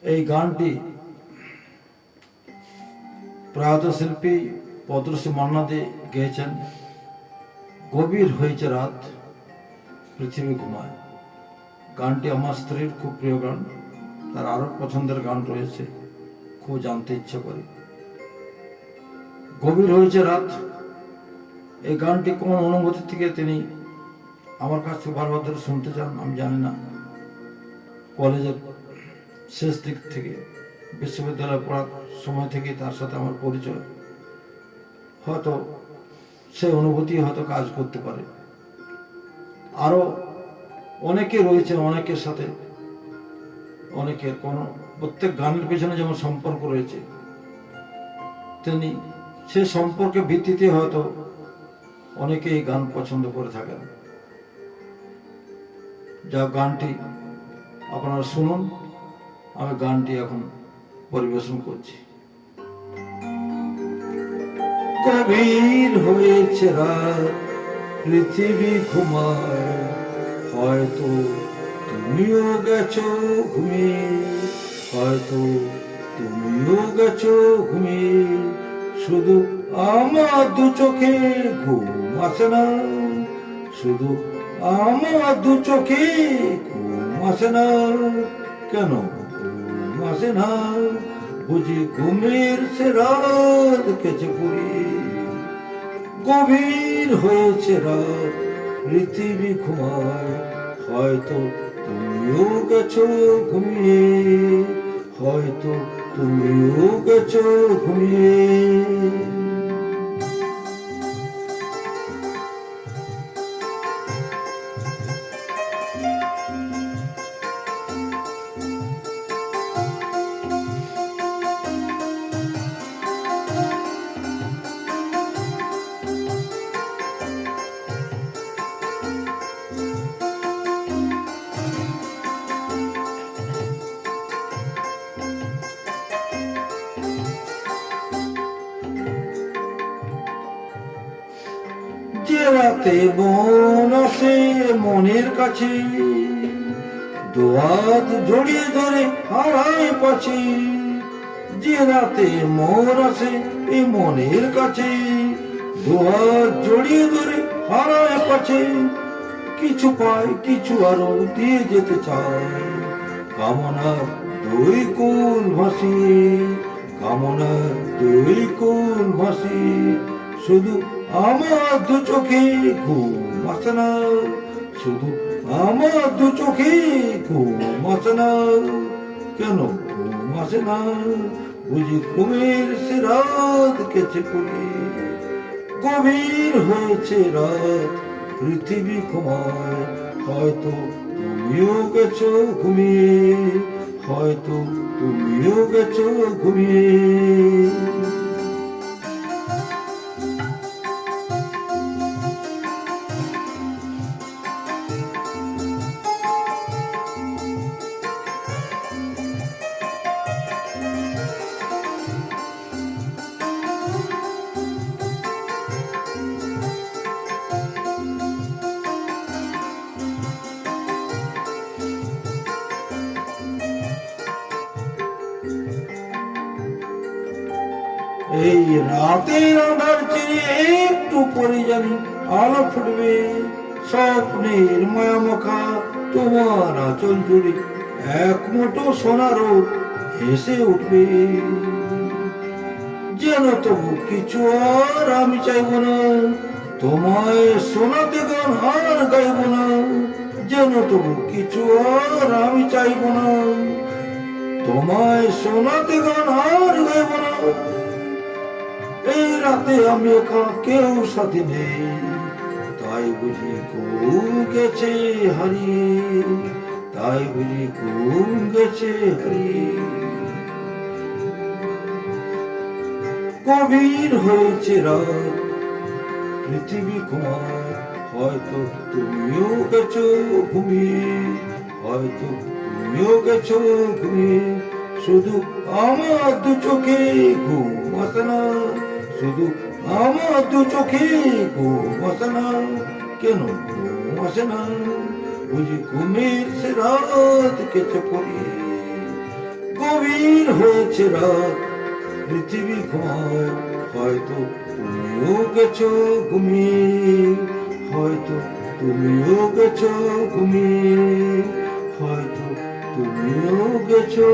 এই গানটি প্রয়াত শিল্পী পদ্মশ্রী মান্না দে গেয়েছেন। গভীর হয়েছে রাত, পৃথিবী ঘুমায়। গানটি আমার স্ত্রীর খুব প্রিয় গান, তার আরো পছন্দের গান রয়েছে, খুব জানতে ইচ্ছে করে। গভীর হয়েছে রাত, এই গানটি কোন অনুভূতি থেকে তিনি আমার কাছ থেকে বারবার ধরে শুনতে চান আমি জানি না। কলেজের শেষ দিক থেকে, বিশ্ববিদ্যালয়ে পড়ার সময় থেকে তার সাথে আমার পরিচয়, হয়তো সেই অনুভূতি হয়তো কাজ করতে পারে। আরো অনেকে রয়েছে, অনেকের সাথে অনেকের প্রত্যেক গানের পেছনে যেমন সম্পর্ক রয়েছে, তিনি সে সম্পর্কের ভিত্তিতে হয়তো অনেকে এই গান পছন্দ করে থাকেন। যা গানটি আপনারা শুনুন, আমি গানটি এখন পরিবেশন করছি। গভীর হয়েছে রাত, পৃথিবী ঘুমায়, হয়তো তুমিও গেছো ঘুমিয়ে, হয়তো তুমিও গেছো ঘুমিয়ে, শুধু আমার দু চোখে ঘুম আসে না, শুধু আমার দু চোখে ঘুম আসে না, কেন ঘুম আসে না? বুঝি ঘুমের সে রাত কেচে পড়ি। গভীর হয়েছে রাত, পৃথিবী ঘুমায়, হয়তো তুমিও গেছো ঘুমিয়ে, হয়তো তুমিও গেছো ঘুমিয়ে। যে রাতে মন আসে মনের কাছে, দোয়াত জড়িয়ে ধরে হারায় পাছে, যে রাতে মন আসে এই মনের কাছে, দোয়াত জড়িয়ে ধরে হারায় পাছে, কিছু পায় কিছু আরো দিয়ে যেতে চায়, কামনার দুই কুল ভাসি, কামনার দুই কুল ভাসি, শুধু আমার দু চোখে ঘুম আসে না, শুধু আমার দু চোখে ঘুম আসে না, কেন ঘুম আসে না? বুঝি ঘুমের সে রাত কেচে পড়ি। গভীর হয়েছে রাত, পৃথিবী ঘুমায়, হয়তো তুমিও গেছো ঘুমিয়ে, হয়তো তুমিও গেছো ঘুমিয়ে। এই রাতের আধার চিরে একটু পরে জানি আলো ফুটবে, স্বপ্নের মায়ামাখা তোমার আঁচল জুড়ে এক মুঠো সোনারও হেসে উঠবে, যেন তবু কিছু আর আমি চাইব না, তোমায় শোনাতে গান আর গাইব না, যেন তবু কিছু আর আমি চাইব না, তোমায় শোনাতে গান আর গাইব না। এই রাতে আমি একা, কেউ সাথে নেই, তাই বুঝি ঘুম গেছে হারিয়ে, তাই বুঝি ঘুম গেছে হারিয়ে। গভীর হয়েছে রাত, পৃথিবী ঘুমায়, হয়তো তুমিও গেছো ঘুমিয়ে, হয়তো তুমিও গেছো ঘুমিয়ে, শুধু আমার দু চোখে ঘুম আসে না, শুধু আমার দু চোখে ঘুম আসে না, কেন ঘুম আসে না? বুঝি ঘুমের সে রাত কেচে পড়ি। হয়েছে রাত, পৃথিবী ঘুমায়, হয়তো তুমিও গেছো ঘুমিয়ে, হয়তো তুমিও গেছো ঘুমিয়ে, হয়তো তুমিও গেছো